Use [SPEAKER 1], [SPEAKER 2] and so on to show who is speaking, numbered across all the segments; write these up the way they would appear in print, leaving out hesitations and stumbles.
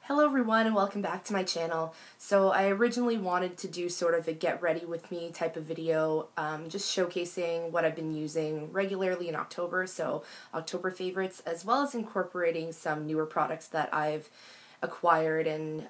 [SPEAKER 1] Hello everyone and welcome back to my channel. So I originally wanted to do sort of a get ready with me type of video, just showcasing what I've been using regularly in October, so October favorites, as well as incorporating some newer products that I've acquired and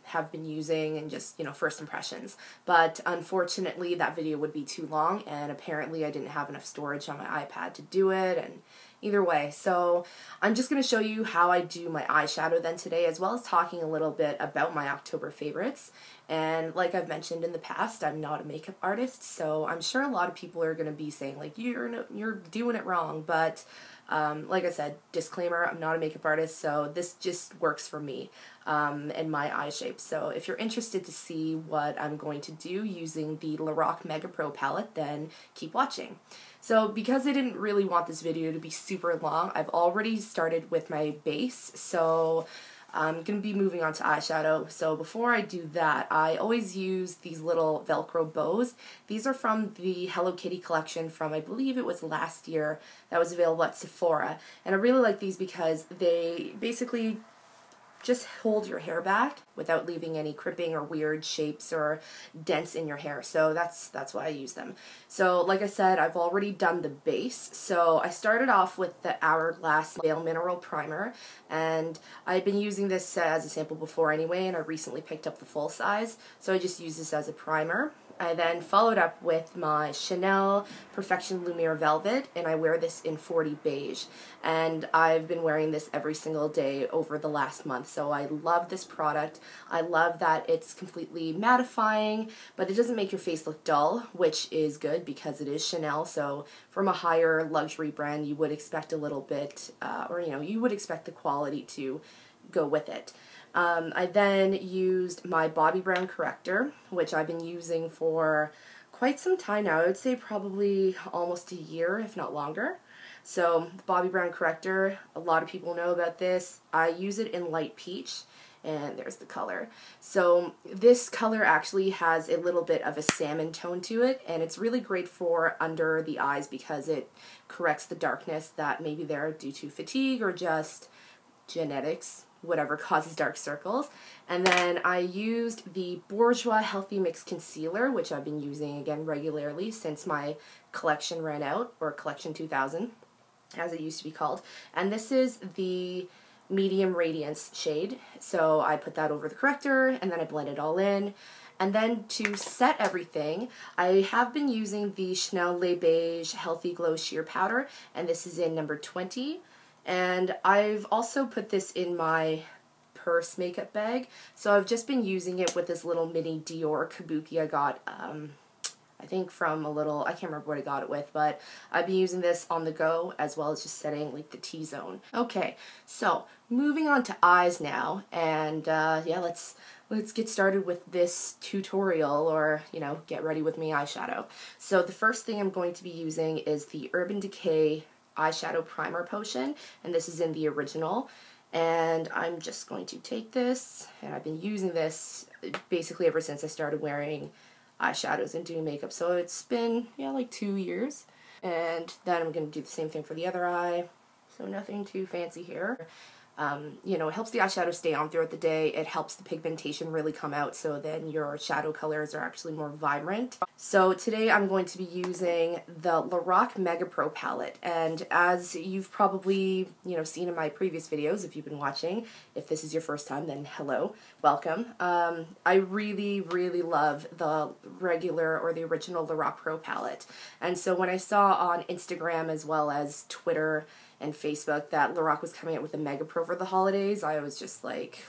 [SPEAKER 1] have been using and just, first impressions. But unfortunately that video would be too long and apparently I didn't have enough storage on my iPad to do it, and either way, so I'm just going to show you how I do my eyeshadow then today, as well as talking a little bit about my October favorites. And like I've mentioned in the past, I'm not a makeup artist, so I'm sure a lot of people are going to be saying like, you're doing it wrong, but like I said, disclaimer, I'm not a makeup artist, so this just works for me and my eye shape. So if you're interested to see what I'm going to do using the Lorac Mega Pro palette, then keep watching. So because I didn't really want this video to be super long, I've already started with my base, so I'm going to be moving on to eyeshadow. So before I do that, I always use these little Velcro bows. These are from the Hello Kitty collection from, I believe it was last year, that was available at Sephora. And I really like these because they basically just hold your hair back without leaving any crimping or weird shapes or dents in your hair. So that's why I use them. So like I said, I've already done the base. So I started off with the Hourglass Veil Mineral Primer, and I've been using this as a sample before anyway, and I recently picked up the full size. So I just use this as a primer. I then followed up with my Chanel Perfection Lumiere Velvet, and I wear this in 40 Beige. And I've been wearing this every single day over the last month, so I love this product. I love that it's completely mattifying, but it doesn't make your face look dull, which is good because it is Chanel, so from a higher luxury brand you would expect a little bit, you would expect the quality to go with it. I then used my Bobbi Brown Corrector, which I've been using for quite some time now. I would say probably almost a year, if not longer. So the Bobbi Brown Corrector, a lot of people know about this. I use it in light peach, and there's the color. So this color actually has a little bit of a salmon tone to it, and it's really great for under the eyes because it corrects the darkness that may be there due to fatigue or just genetics, whatever causes dark circles. And then I used the Bourjois Healthy Mix Concealer, which I've been using again regularly since my collection ran out, or collection 2000 as it used to be called. And this is the medium Radiance shade, so I put that over the corrector and then I blend it all in. And then to set everything, I have been using the Chanel Le Beige Healthy Glow Sheer Powder, and this is in number 20. And I've also put this in my purse makeup bag, so I've just been using it with this little mini Dior kabuki I got, I think from I can't remember what I got it with, but I've been using this on the go as well as just setting like the T-zone. Okay, so moving on to eyes now, and yeah, let's get started with this tutorial, or get ready with me eyeshadow. So the first thing I'm going to be using is the Urban Decay eyeshadow primer potion, and this is in the original. And I'm just going to take this, and I've been using this basically ever since I started wearing eyeshadows and doing makeup, so it's been like 2 years. And then I'm going to do the same thing for the other eye, so nothing too fancy here. It helps the eyeshadow stay on throughout the day. It helps the pigmentation really come out, so then your shadow colors are actually more vibrant. So today I'm going to be using the Lorac Mega Pro palette, and as you've probably seen in my previous videos, if you've been watching, if this is your first time, then hello, welcome. I really love the regular or the original Lorac Pro palette, and so when I saw on Instagram as well as Twitter and Facebook that Lorac was coming out with a Mega Pro for the holidays, I was just like,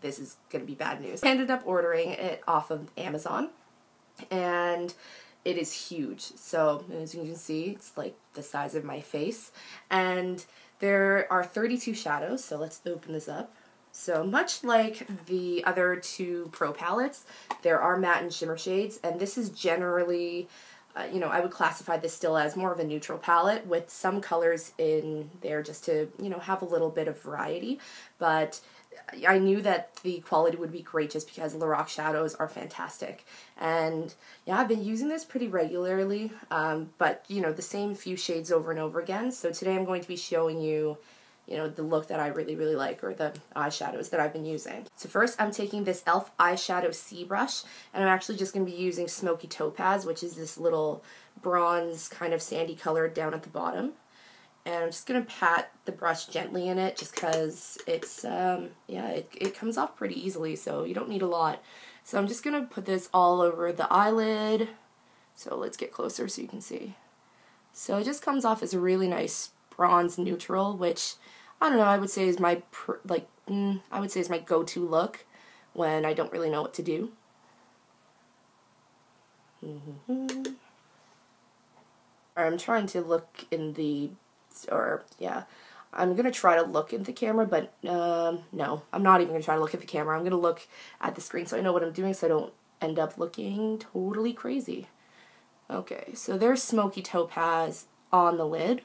[SPEAKER 1] this is gonna be bad news. I ended up ordering it off of Amazon, and it is huge. So as you can see, it's like the size of my face, and there are 32 shadows, so let's open this up. So much like the other two Pro palettes, there are matte and shimmer shades, and this is generally I would classify this still as more of a neutral palette with some colors in there just to, have a little bit of variety. But I knew that the quality would be great just because Lorac shadows are fantastic. And yeah, I've been using this pretty regularly, but the same few shades over and over again. So today I'm going to be showing you you know, the look that I really, really like, or the eyeshadows that I've been using. So first I'm taking this e.l.f. eyeshadow C brush, and I'm actually just going to be using Smoky Topaz, which is this little bronze kind of sandy color down at the bottom. And I'm just going to pat the brush gently in it just because it's, yeah, it comes off pretty easily, so you don't need a lot. So I'm just going to put this all over the eyelid. So let's get closer so you can see. So it just comes off as a really nice bronze neutral, which, I don't know, I would say is my, I would say is my go-to look when I don't really know what to do. I'm trying to look in the, I'm going to try to look at the camera, but no, I'm not even going to try to look at the camera. I'm going to look at the screen so I know what I'm doing so I don't end up looking totally crazy. Okay, so there's Smoky Topaz on the lid.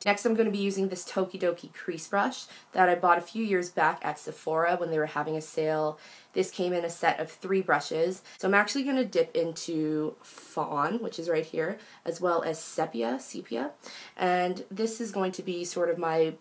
[SPEAKER 1] Next I'm going to be using this Tokidoki crease brush that I bought a few years back at Sephora when they were having a sale. This came in a set of 3 brushes. So I'm actually going to dip into Fawn, which is right here, as well as Sepia, and this is going to be sort of my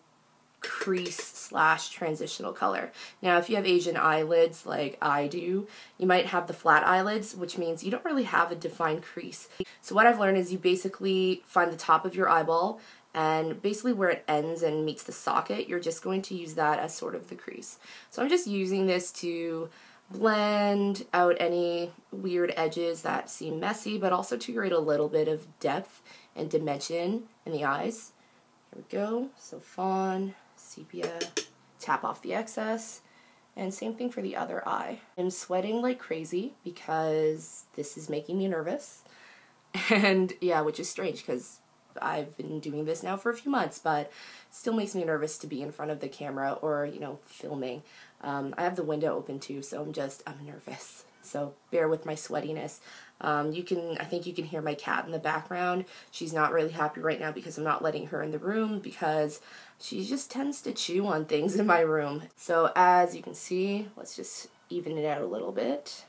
[SPEAKER 1] crease / transitional color. Now if you have Asian eyelids like I do, you might have the flat eyelids, which means you don't really have a defined crease. So what I've learned is you basically find the top of your eyeball, and basically where it ends and meets the socket, you're just going to use that as sort of the crease. So I'm just using this to blend out any weird edges that seem messy, but also to create a little bit of depth and dimension in the eyes. Here we go. So Fawn, Sepia, tap off the excess, and same thing for the other eye. I'm sweating like crazy because this is making me nervous, and yeah, which is strange because I've been doing this now for a few months, but it still makes me nervous to be in front of the camera or, you know, filming. I have the window open too, so I'm nervous. So bear with my sweatiness. I think you can hear my cat in the background. She's not really happy right now because I'm not letting her in the room because she just tends to chew on things in my room. So as you can see, let's just even it out a little bit.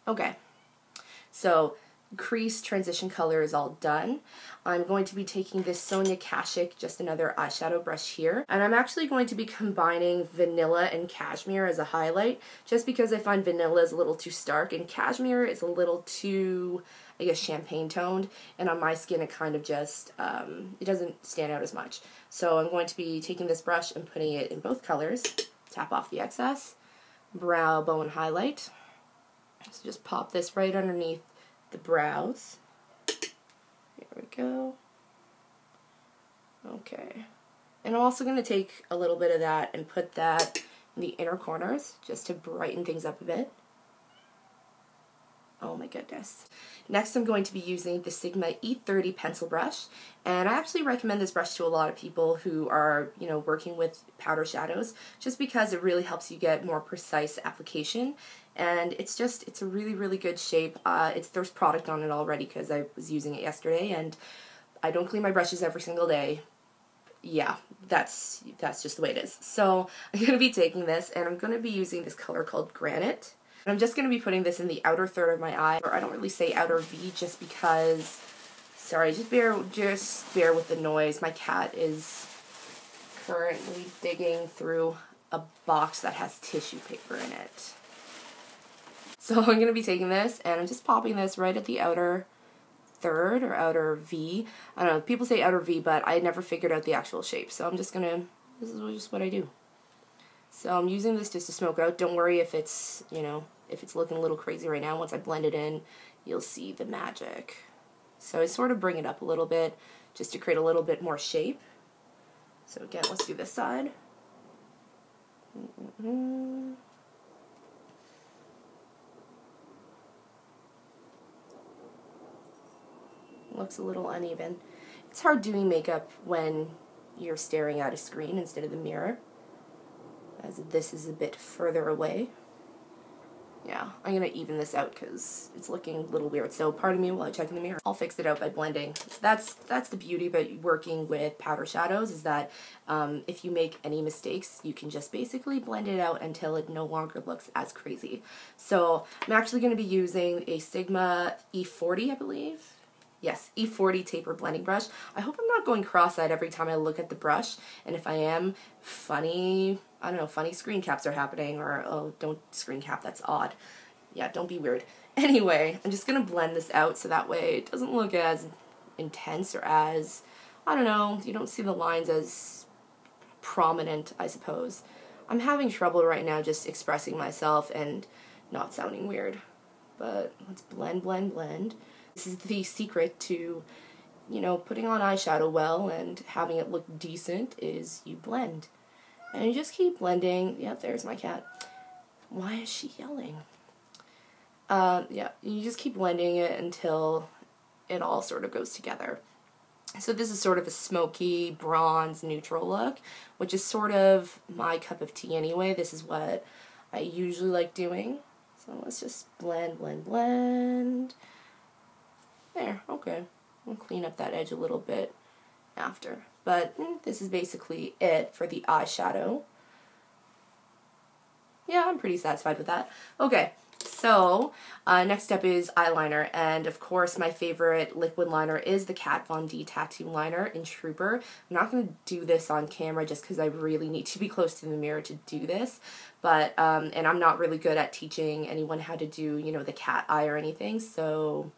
[SPEAKER 1] Okay, so crease transition color is all done. I'm going to be taking this Sonia Kashuk, just another eyeshadow brush here, and I'm actually going to be combining vanilla and cashmere as a highlight, just because I find vanilla is a little too stark and cashmere is a little too, I guess, champagne toned, and on my skin it kind of just, it doesn't stand out as much. So I'm going to be taking this brush and putting it in both colors, tap off the excess, brow bone highlight, so just pop this right underneath the brows. Here we go. Okay. And I'm also going to take a little bit of that and put that in the inner corners just to brighten things up a bit. Oh my goodness. Next I'm going to be using the Sigma E30 pencil brush, and I actually recommend this brush to a lot of people who are, you know, working with powder shadows, just because it really helps you get more precise application, and it's a really, really good shape. There's product on it already because I was using it yesterday, and I don't clean my brushes every single day. Yeah, that's just the way it is. So I'm going to be taking this, and I'm going to be using this color called Granite. And I'm just going to be putting this in the outer third of my eye, or I don't really say outer V just because, sorry, just bear with the noise. My cat is currently digging through a box that has tissue paper in it. So I'm going to be taking this, and I'm just popping this right at the outer third, or outer V. I don't know, people say outer V, but I never figured out the actual shape, so I'm just going to, this is just what I do. So I'm using this just to smoke out. Don't worry if it's, you know, if it's looking a little crazy right now. Once I blend it in, you'll see the magic. So I sort of bring it up a little bit just to create a little bit more shape. So again, let's do this side. Looks a little uneven. It's hard doing makeup when you're staring at a screen instead of the mirror, as this is a bit further away. Yeah, I'm going to even this out because it's looking a little weird, so pardon me while I check in the mirror. I'll fix it out by blending. That's the beauty about working with powder shadows, is that if you make any mistakes, you can just basically blend it out until it no longer looks as crazy. So I'm actually going to be using a Sigma E40, I believe. Yes, E40 taper blending brush. I hope I'm not going cross-eyed every time I look at the brush, and if I am, funny, I don't know, funny screen caps are happening, or, oh, don't screen cap, that's odd. Yeah, don't be weird. Anyway, I'm just going to blend this out so that way it doesn't look as intense or as, I don't know, you don't see the lines as prominent, I suppose. I'm having trouble right now just expressing myself and not sounding weird. But let's blend, blend, blend. This is the secret to, you know, putting on eyeshadow well and having it look decent is you blend. And you just keep blending. Yep, there's my cat. Why is she yelling? Yeah, you just keep blending it until it all sort of goes together. So this is sort of a smoky, bronze, neutral look, which is sort of my cup of tea anyway. This is what I usually like doing. So let's just blend, blend, blend. There, okay. We'll clean up that edge a little bit after. But this is basically it for the eyeshadow. Yeah, I'm pretty satisfied with that. Okay. So, next up is eyeliner, and of course my favorite liquid liner is the Kat Von D Tattoo Liner in Trooper. I'm not going to do this on camera just because I really need to be close to the mirror to do this, but, and I'm not really good at teaching anyone how to do, you know, the cat eye or anything, so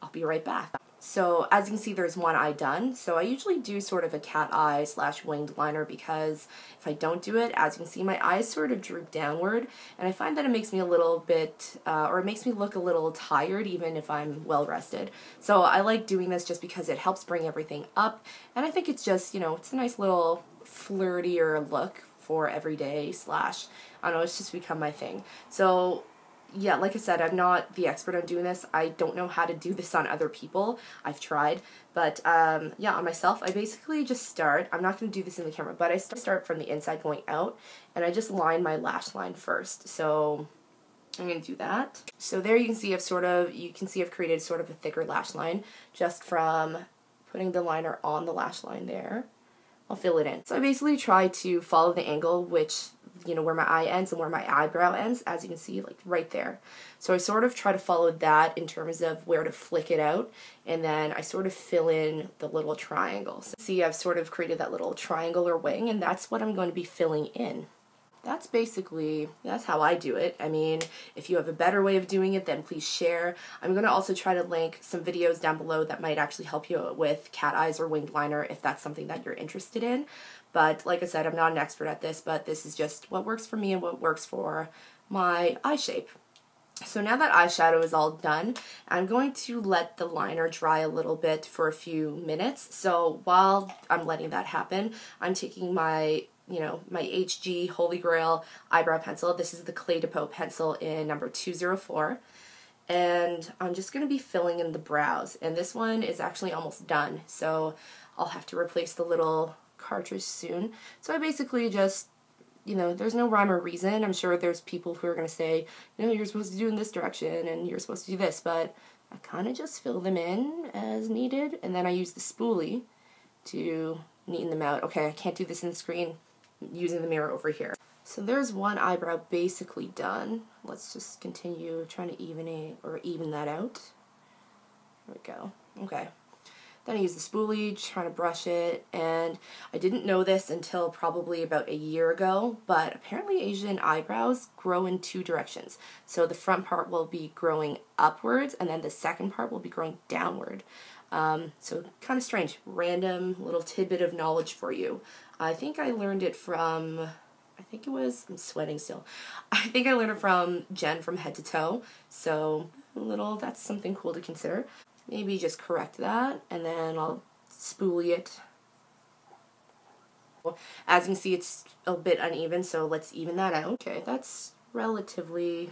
[SPEAKER 1] I'll be right back. So as you can see, there's one eye done. So I usually do sort of a cat eye / winged liner because if I don't do it, as you can see, my eyes sort of droop downward, and I find that it makes me a little bit, or it makes me look a little tired even if I'm well rested. So I like doing this just because it helps bring everything up, and I think it's just, you know, it's a nice little flirtier look for everyday / I don't know, it's just become my thing. So yeah, like I said, I'm not the expert on doing this. I don't know how to do this on other people. I've tried, but yeah, on myself, I basically just start. I'm not going to do this in the camera, but I start from the inside going out, and I just line my lash line first. So I'm going to do that. So there you can see I've created sort of a thicker lash line just from putting the liner on the lash line there. I'll fill it in. So I basically try to follow the angle, which, you know, where my eye ends and where my eyebrow ends, as you can see, like right there. So I sort of try to follow that in terms of where to flick it out, and then I sort of fill in the little triangle. So see, I've sort of created that little triangle or wing, and that's what I'm going to be filling in. That's how I do it. I mean, if you have a better way of doing it, then please share. I'm going to also try to link some videos down below that might actually help you with cat eyes or winged liner if that's something that you're interested in. But like I said, I'm not an expert at this, but this is just what works for me and what works for my eye shape. So now that eyeshadow is all done, I'm going to let the liner dry a little bit for a few minutes. So while I'm letting that happen, I'm taking my my HG Holy Grail eyebrow pencil. This is the Clé de Peau pencil in number 204. And I'm just going to be filling in the brows. And this one is actually almost done, so I'll have to replace the little cartridge soon. So I basically just, there's no rhyme or reason. I'm sure there's people who are going to say, you're supposed to do in this direction and you're supposed to do this, but I kind of just fill them in as needed, and then I use the spoolie to neaten them out. Okay, I can't do this in the screen. Using the mirror over here. So there's one eyebrow basically done. Let's just continue trying to even that out. There we go. Okay. Then I use the spoolie, trying to brush it, and I didn't know this until probably about a year ago, but apparently Asian eyebrows grow in two directions. So the front part will be growing upwards, and then the second part will be growing downward. So kind of strange, random little tidbit of knowledge for you. I think I learned it from, I'm sweating still. I think I learned it from Jen from Head to Toe. So that's something cool to consider. Maybe just correct that, and then I'll spoolie it. As you can see, it's a bit uneven, so let's even that out. Okay, that's relatively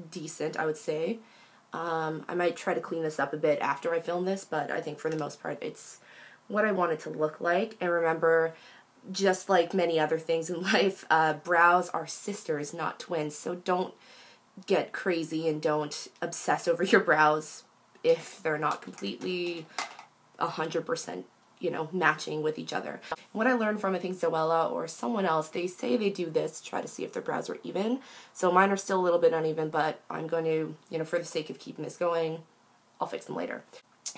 [SPEAKER 1] decent, I would say. I might try to clean this up a bit after I film this, but I think for the most part it's what I want it to look like. And remember, just like many other things in life, brows are sisters, not twins, so don't get crazy and don't obsess over your brows if they're not completely 100% matching with each other. What I learned from, I think, Zoella or someone else, they say they do this to try to see if their brows are even. So mine are still a little bit uneven, but I'm going to, for the sake of keeping this going, I'll fix them later.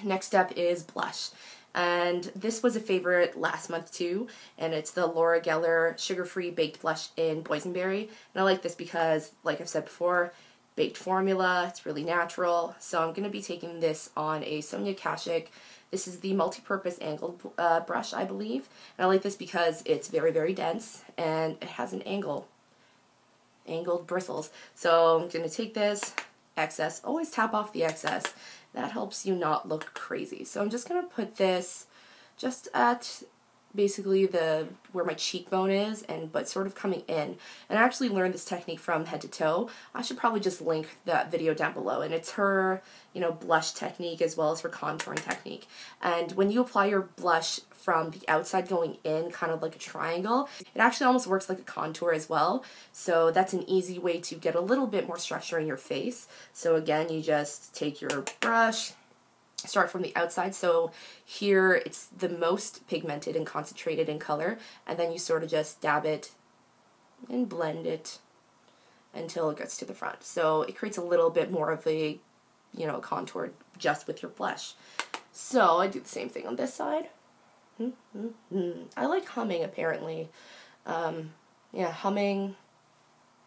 [SPEAKER 1] Next step is blush. And this was a favorite last month too, and it's the Laura Geller Sugar-Free Baked Blush in Boysenberry. And I like this because, like I've said before, baked formula, it's really natural. So I'm going to be taking this on a Sonia Kashuk. This is the multi-purpose angled brush, I believe. And I like this because it's very, very dense, and it has an angled bristles. So I'm going to take this excess, always tap off the excess. That helps you not look crazy. So I'm just going to put this just at basically where my cheekbone is, but sort of coming in. And I actually learned this technique from Head to Toe. I should probably just link that video down below. And it's her, blush technique as well as her contouring technique. And when you apply your blush from the outside going in, kind of like a triangle, it actually almost works like a contour as well. So that's an easy way to get a little bit more structure in your face. So again, you just take your brush, start from the outside. So here it's the most pigmented and concentrated in color, and then you sort of just dab it and blend it until it gets to the front. So it creates a little bit more of a, contour just with your blush. So I do the same thing on this side. I like humming, apparently. Yeah, humming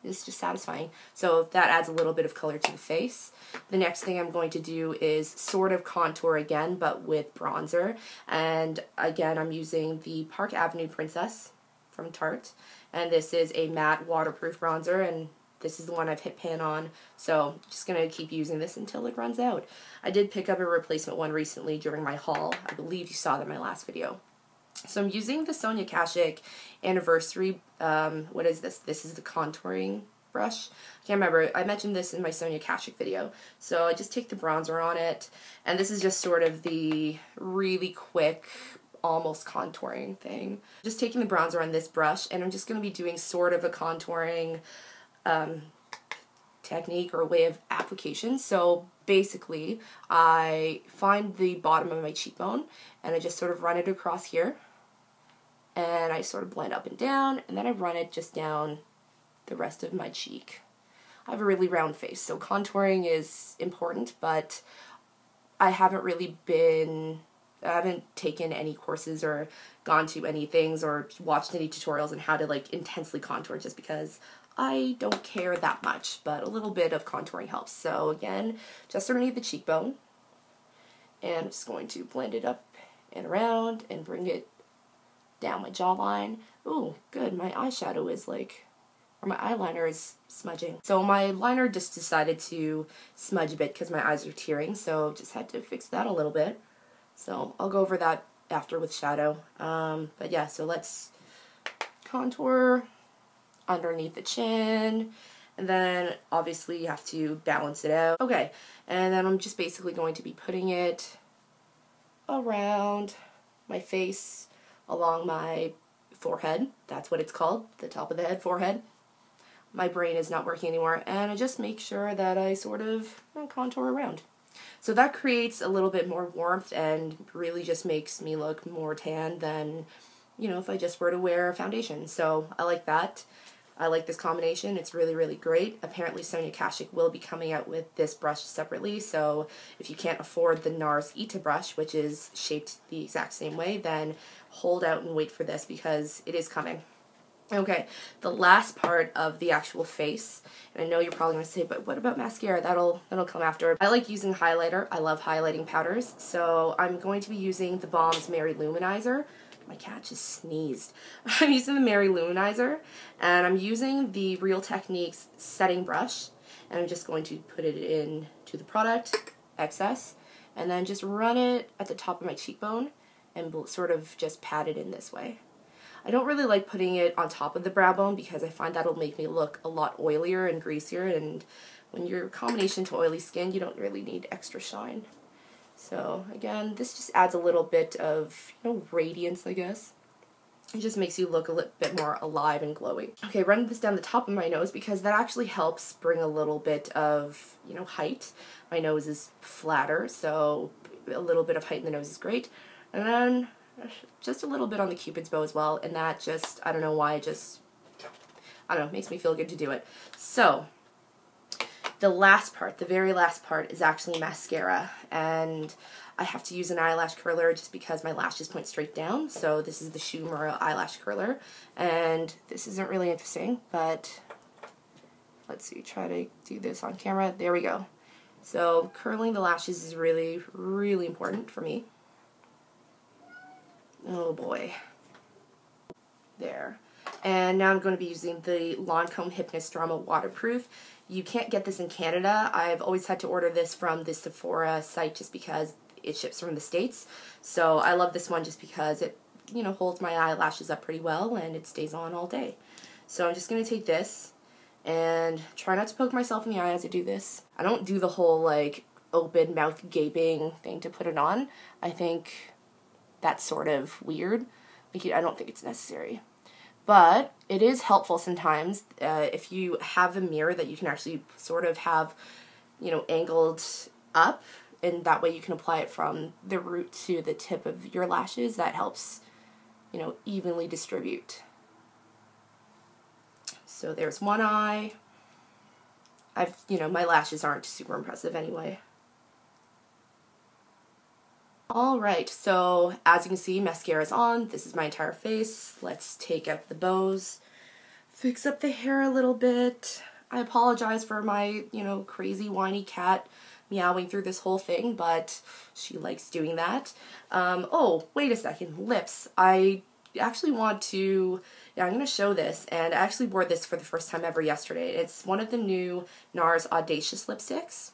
[SPEAKER 1] is just satisfying. So that adds a little bit of color to the face. The next thing I'm going to do is sort of contour again, but with bronzer. And again, I'm using the Park Avenue Princess from Tarte. And this is a matte waterproof bronzer, and this is the one I've hit pan on. So I'm just going to keep using this until it runs out. I did pick up a replacement one recently during my haul. I believe you saw that in my last video. So I'm using the Sonia Kashuk Anniversary, what is this? This is the contouring brush. I can't remember. I mentioned this in my Sonia Kashuk video. So I just take the bronzer on it, and this is just sort of the really quick, almost contouring thing. Just taking the bronzer on this brush, and I'm just going to be doing sort of a contouring technique or way of application. So basically, I find the bottom of my cheekbone, and I just sort of run it across here, and I sort of blend up and down, and then I run it just down the rest of my cheek. I have a really round face, so contouring is important, but I haven't taken any courses or gone to any things or watched any tutorials on how to intensely contour, just because I don't care that much, but a little bit of contouring helps. So again, just underneath the cheekbone, and I'm just going to blend it up and around and bring it down my jawline. Ooh, good, my eyeshadow is or my eyeliner is smudging. So my liner just decided to smudge a bit because my eyes are tearing, so just had to fix that a little bit. So I'll go over that after with shadow. But yeah, so let's contour underneath the chin, and then obviously you have to balance it out. Okay, and then I'm just basically going to be putting it around my face, along my forehead. That's what it's called, the top of the head, forehead. My brain is not working anymore, and I just make sure that I sort of contour around. So that creates a little bit more warmth and really just makes me look more tan than, if I just were to wear a foundation. So I like that. I like this combination. It's really, really great. Apparently Sonia Kashuk will be coming out with this brush separately, so if you can't afford the NARS Ita brush, which is shaped the exact same way, then hold out and wait for this because it is coming. Okay, the last part of the actual face, and I know you're probably going to say, but what about mascara? That'll come after. I like using highlighter. I love highlighting powders, so I'm going to be using the Balm's Mary Luminizer. My cat just sneezed. I'm using the Mary Luminizer, and I'm using the Real Techniques setting brush, and I'm just going to put it into the product, excess, and then just run it at the top of my cheekbone and sort of just pat it in this way. I don't really like putting it on top of the brow bone because I find that'll make me look a lot oilier and greasier, and when you're a combination to oily skin, you don't really need extra shine. So again, this just adds a little bit of, radiance, I guess. It just makes you look a little bit more alive and glowy. Okay, run this down the top of my nose because that actually helps bring a little bit of, height. My nose is flatter, so a little bit of height in the nose is great. And then just a little bit on the Cupid's bow as well, and that just, I don't know why, makes me feel good to do it. So, the last part, the very last part, is actually mascara, and I have to use an eyelash curler just because my lashes point straight down. So this is the Schumer eyelash curler, and this isn't really interesting, but let's see, try to do this on camera. There we go. So curling the lashes is really, really important for me. Oh boy. There. And now I'm going to be using the Lancome Hypnous Drama Waterproof. You can't get this in Canada. I've always had to order this from the Sephora site just because it ships from the States. So I love this one just because it, you know, holds my eyelashes up pretty well and it stays on all day. So I'm just going to take this and try not to poke myself in the eye as I do this. I don't do the whole like open mouth gaping thing to put it on. I think that's sort of weird. I don't think it's necessary. But it is helpful sometimes if you have a mirror that you can actually sort of have, you know, angled up, and that way you can apply it from the root to the tip of your lashes. That helps, you know, evenly distribute. So there's one eye. You know, my lashes aren't super impressive anyway. Alright, so as you can see, mascara is on. This is my entire face. Let's take out the bows, fix up the hair a little bit. I apologize for my, you know, crazy whiny cat meowing through this whole thing, but she likes doing that. Oh, wait a second, lips. I actually want to, I'm going to show this, and I actually wore this for the first time ever yesterday. It's one of the new NARS Audacious lipsticks.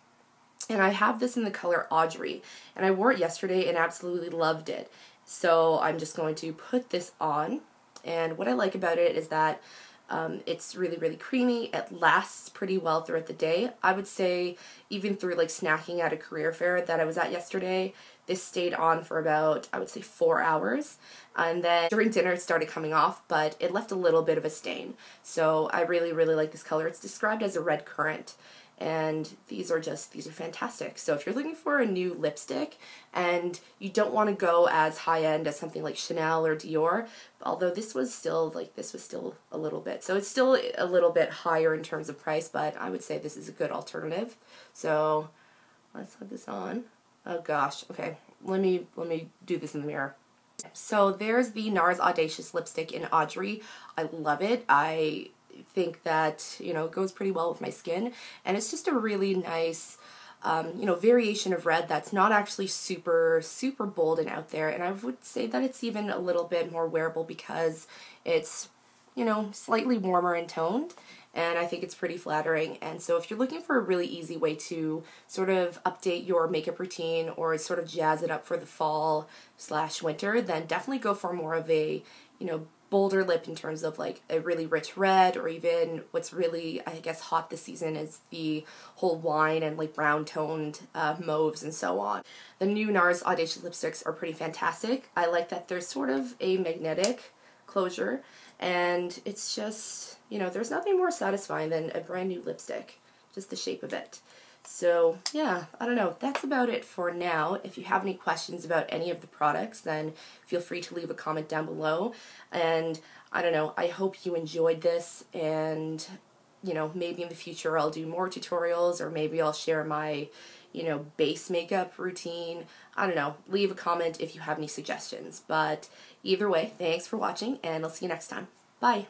[SPEAKER 1] And I have this in the color Audrey, and I wore it yesterday and absolutely loved it. So I'm just going to put this on, and what I like about it is that it's really, really creamy. It lasts pretty well throughout the day. I would say even through like snacking at a career fair that I was at yesterday, this stayed on for about, I would say, 4 hours. And then during dinner it started coming off, but it left a little bit of a stain. So I really, really like this color. It's described as a red currant. And these are fantastic. So if you're looking for a new lipstick and you don't want to go as high-end as something like Chanel or Dior, although this was still a little bit. So it's still a little bit higher in terms of price, but I would say this is a good alternative. So let's put this on. Oh gosh, okay. Let me do this in the mirror. So there's the NARS Audacious lipstick in Audrey. I love it. I think that, you know, it goes pretty well with my skin, and it's just a really nice you know, variation of red that's not actually super bold and out there, and I would say that it's even a little bit more wearable because it's, you know, slightly warmer and toned, and I think it's pretty flattering. And so if you're looking for a really easy way to sort of update your makeup routine or sort of jazz it up for the fall / winter, then definitely go for more of a, you know, bolder lip in terms of like a really rich red, or even what's really, I guess, hot this season is the whole wine and like brown toned mauves and so on. The new NARS Audacious lipsticks are pretty fantastic. I like that there's sort of a magnetic closure, and it's just, you know, there's nothing more satisfying than a brand new lipstick, just the shape of it. So yeah, I don't know, that's about it for now. If you have any questions about any of the products, then feel free to leave a comment down below. And I don't know, I hope you enjoyed this, and, you know, maybe in the future I'll do more tutorials, or maybe I'll share my, you know, base makeup routine. I don't know, leave a comment if you have any suggestions. But either way, thanks for watching, and I'll see you next time. Bye!